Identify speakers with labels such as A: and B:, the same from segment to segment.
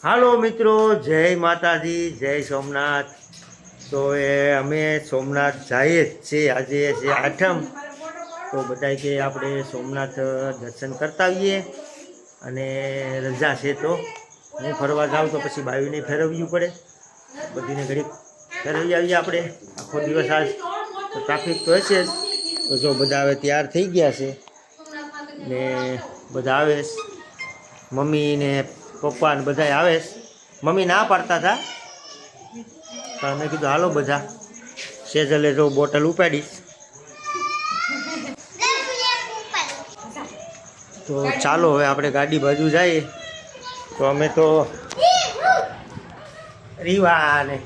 A: હાલો મિત્રો, જય માતાજી, જય સોમનાથ। તો અમે સોમનાથ જઈએ જ છીએ। આજે છે આઠમ, તો બધાય કે આપણે સોમનાથ દર્શન કરતા આવીએ। અને રજા છે તો હું ફરવા જાઉં તો પછી બાવીને ફેરવવું પડે, બધીને ઘડીક ફેરવી આવીએ આપણે। આખો દિવસ આજ તો ટ્રાફિક તો હશે જ। તો જો બધા હવે તૈયાર થઈ ગયા છે ને બધા આવે, મમ્મી ને પપ્પા ને બધા આવે। મમ્મી ના પાડતા હતા પણ મેં કીધું હાલો બધા। સેજલે જો બોટલ ઉપાડીશ તો ચાલો હવે આપણે ગાડી બાજુ જઈએ। તો અમે તો રીવા ને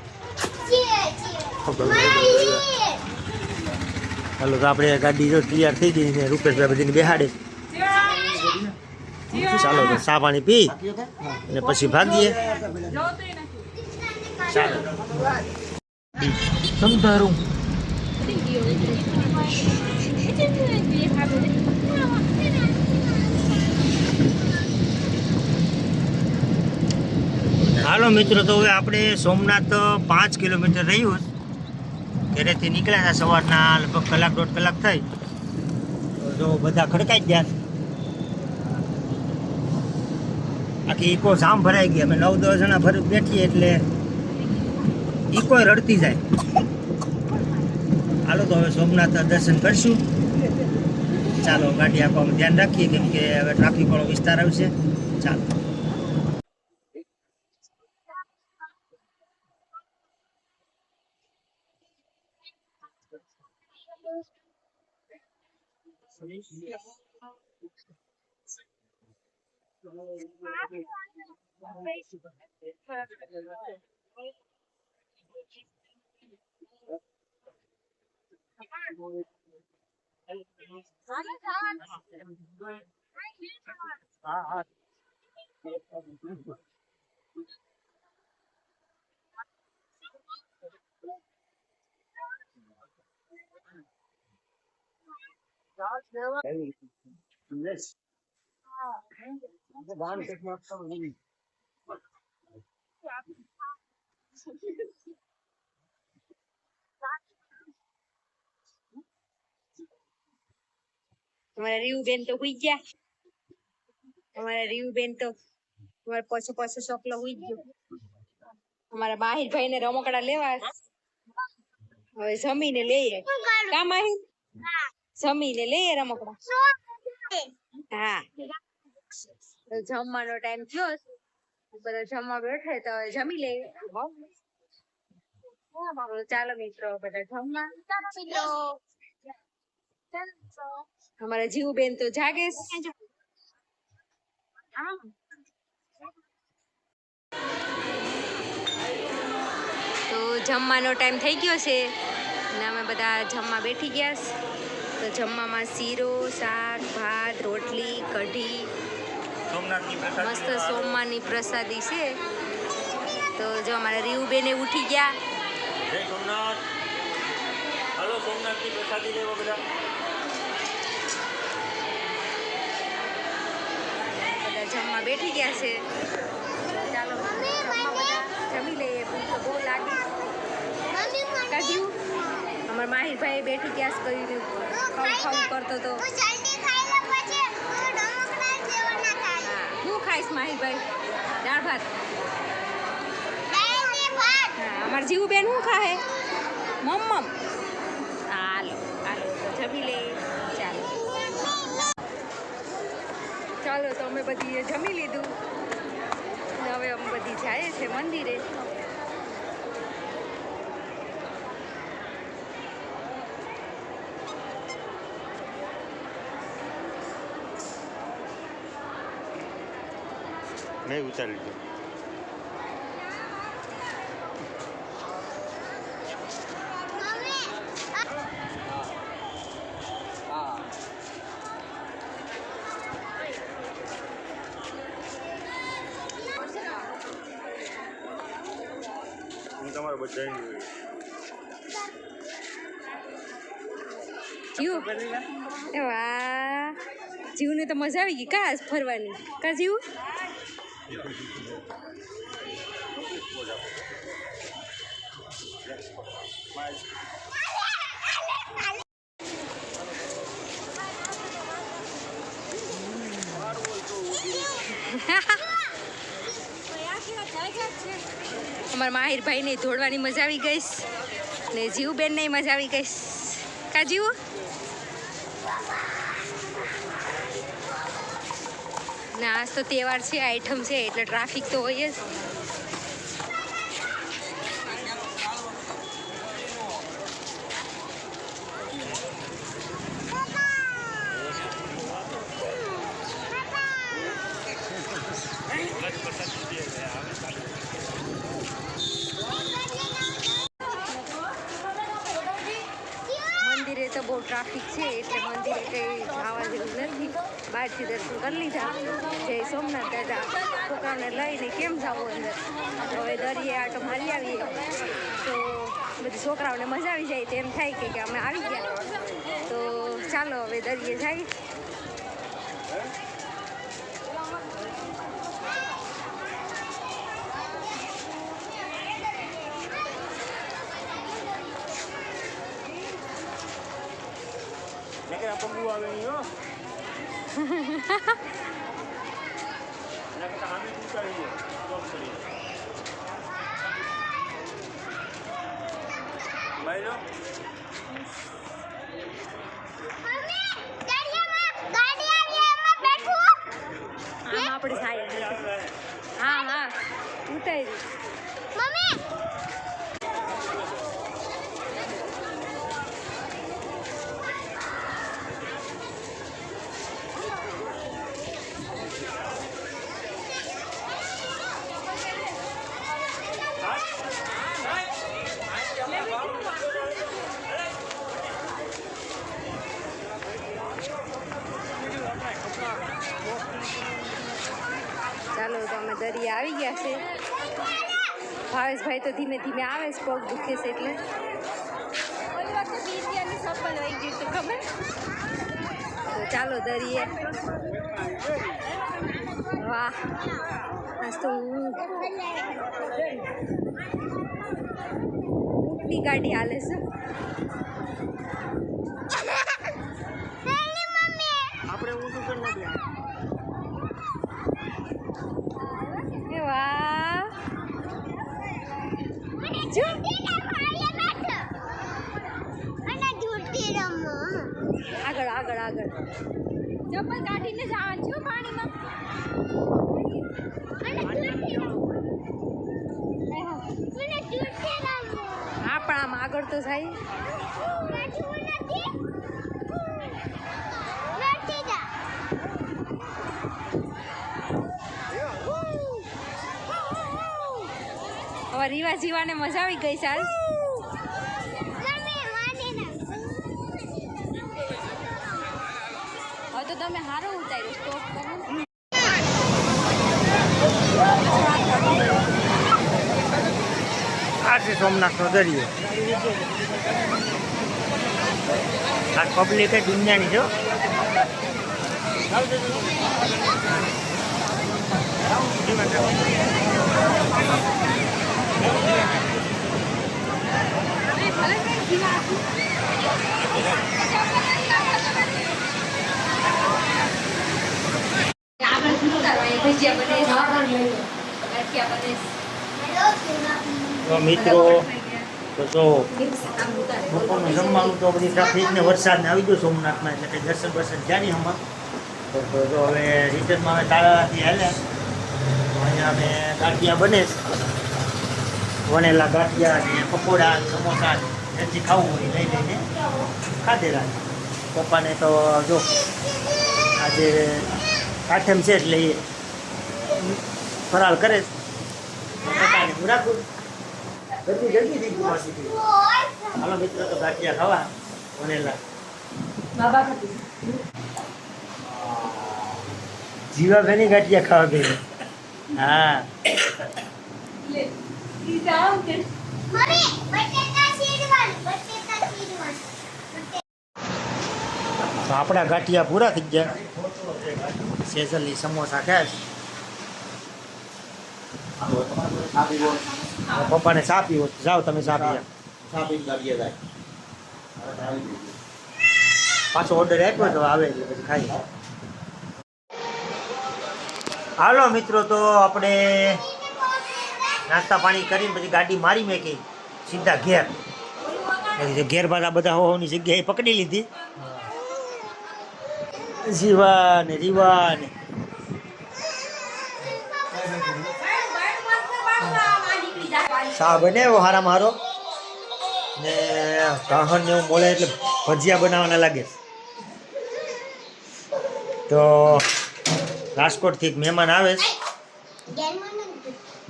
A: ચાલો તો આપણે ગાડી જો તૈયાર થઈ ગઈ ને રૂપેશભાઈ બધીને બેહાડે। ચાલો તો ચા પાણી પી અને પછી ભાગીએ। ચાલો સમજારું હાલો મિત્રો, તો હવે આપણે સોમનાથ 5 કિલોમીટર રહ્યું ઘરેથી નીકળ્યા હતા સવારના લગભગ કલાક દોઢ કલાક થઈ। તો જો બધા ખડકાઈ જ ગયા, આખી ઇકો જામ ભરાઈ ગઈ। અમે 9-10 જણા બેઠીએ એટલે ઇકો રડતી જાય। હાલો તો હવે સોમનાથ દર્શન કરશું। ચાલો ગાડી આપવામાં ધ્યાન રાખીએ, કેમ કે હવે ટ્રાફિક વાળો વિસ્તાર આવશે। ચાલો
B: हमारा रियू बेन तो हुई गया। हमारा रियू बेन तो हमारे पाछो पाछो सकलो हुई गयो। हमारा माहिर भाई ने रमकड़ा लेवा હવે જમીને લઈએ। કા માહિર જમીને લઈએ રમકડા। હા, તો જમવાનો ટાઈમ થયો, બધા જમવા બેઠે તો હવે જમી લઈએ। ચાલો મિત્રો બધા જમવા। ચાલો મિત્રો, हमारा जीव बेन तो जागे। तो जमવાનો ટાઈમ થઈ ગયો છે ને અમે બધા જમવા બેઠી ગયા। તો જમવામાં શીરો, શાક, ભાત, રોટલી, કઢી, મસ્ત સોમવારની પ્રસાદી છે। તો જો અમારા રીવ બેને ઉઠી ગયા।
A: જય સોમનાથ। હાલો સોમનાથની પ્રસાદી લેવા બધા।
B: બધા જમવા બેઠી ગયા છે। ચાલો જમવા બધા જમી લઈએ, ભૂખ તો બહુ લાગી। કાઢ્યું અમારા માહિરભાઈ બેઠી ગયા કરીને ખાવું ખાવું કરતો તો। હું ખાઈશ માહિરભાઈ? દાળ ભાત। હા, અમારા જીવું બેન શું ખાહે? મમ્મમ। હાલો હાલો તો જમી લે। ચાલો ચાલો તો અમે બધી જમી લીધું ને હવે અમે બધી જાય છે મંદિરે।
A: મેં ઉતારી લીધું। હું તમારો બધા
B: જીવ એ વાહ, જીવને તો મજા આવી ગઈ કા ફરવાની। કા જીવ અમારા માહિરભાઈ ને દોડવાની મજા આવી ગઈ ને જીવબેન ને મજા આવી ગઈ કા જીવ ને આજ તો તહેવાર છે આઈટમ છે એટલે ટ્રાફિક તો હોય જ મંદિરે તો બહુ ટ્રાફિક છે એટલે મંદિરે કંઈ જવા જેવું નથી બહારથી દર્શન કરી લીધા જય સોમનાથ દાદા છોકરાઓને લઈને કેમ જવું અંદર તો હવે દરિયે આટો મારી આવીએ તો બધી છોકરાઓને મજા આવી જાય તો એમ થાય કે અમે આવી ગયા તો ચાલો હવે દરિયે જઈએ
A: પગું આવે નહીં હો એના કરતા સામે ઉતારી દે સ્ટોપ કરી ભાઈ લો
B: આપણે સાહેબ હા હા ઉતારી મમ્મી ચાલો તો અમે દરિયા આવી ગયા છે ભાવેશભાઈ તો ધીમે ધીમે આવે છે પગ દુખે છે એટલે સફળ વહી ગયું તો ખબર તો ચાલો દરિયે વાહ આજ તો ઊંટની ગાડી હાલે છે
A: આપણે ઊંધું કરી નાખ્યા
B: વાહ જો આગળ આગળ આગળ ચપ્પલ કાઢીને જવાનું છું પાણીમાં હા પણ આમ આગળ તો જાય હવે રીવા જીવાને મજા આવી ગઈ ચાલ હવે તો તમે હારો ઉતાર્યો સ્ટોપ કરો
A: આ છે સોમનાથનો દરિયો આ પબ્લિક એ દુનિયાની જો મિત્રો તો જો બપોરનું જમવાનું તો બધી ટ્રાફિક ને વરસાદ ને આવી ગયો સોમનાથમાં એટલે કંઈ દર્શન બર્શન જ્યાં નહીં હમણાં તો જો હવે રિટર્નમાં અમે તાળાથી હાલ્યા તો અહીંયા અમે ગાંઠિયા બને વણેલા ગાંઠિયા ને પકોડા સમોસા જેથી ખાવું હોય લઈ લઈને ખાધેલા પપ્પાને તો જો આજે આઠમ છે એટલે એ ફરાળ કરે પપ્પાને હું રાખું જલ્દી જલ્દી થઈ ગયું પાછી હાલો મિત્રો તો ગાંઠિયા ખાવા વણેલા જીવાભાઈની ગાંઠિયા ખાવા ગઈ હા તો આપણા ગાંઠિયા પૂરા થઈ ગયા સેજલની સમોસા ખાય પપ્પાને ચા પીવો જાઓ તમે ચા પીયા પાછો ઓર્ડર આપ્યો તો આવે એટલે પછી ખાઈ હાલો મિત્રો તો આપણે નાસ્તા પાણી કરીને પછી ગાડી મારી મેકી સીધા ઘેર. પછી ઘેર બાદ આ બધા હોવાની જગ્યાએ પકડી લીધી. જીવા ને રીવા ને શા બનાવ્યો હારા મારો ને કહન ને એવું મળે એટલે ભજીયા બનાવવાના લાગે. તો રાજકોટથી એક મહેમાન આવે છે,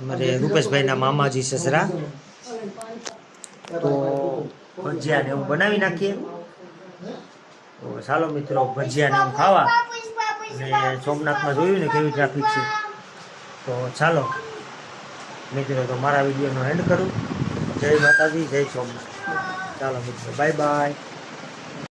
A: મારે રૂપેશભાઈના મામાજી સસરા. તો ભજીયા ને એવું બનાવી નાખીએ. તો ચાલો મિત્રો ભજીયા ને એવું ખાવા. અને સોમનાથમાં જોયું ને કેવી ટ્રાફિક છે. તો ચાલો મિત્રો, તો મારા વિડીયોનો એન્ડ કરું. જય માતાજી, જય સોમનાથ. ચાલો મિત્રો, બાય બાય.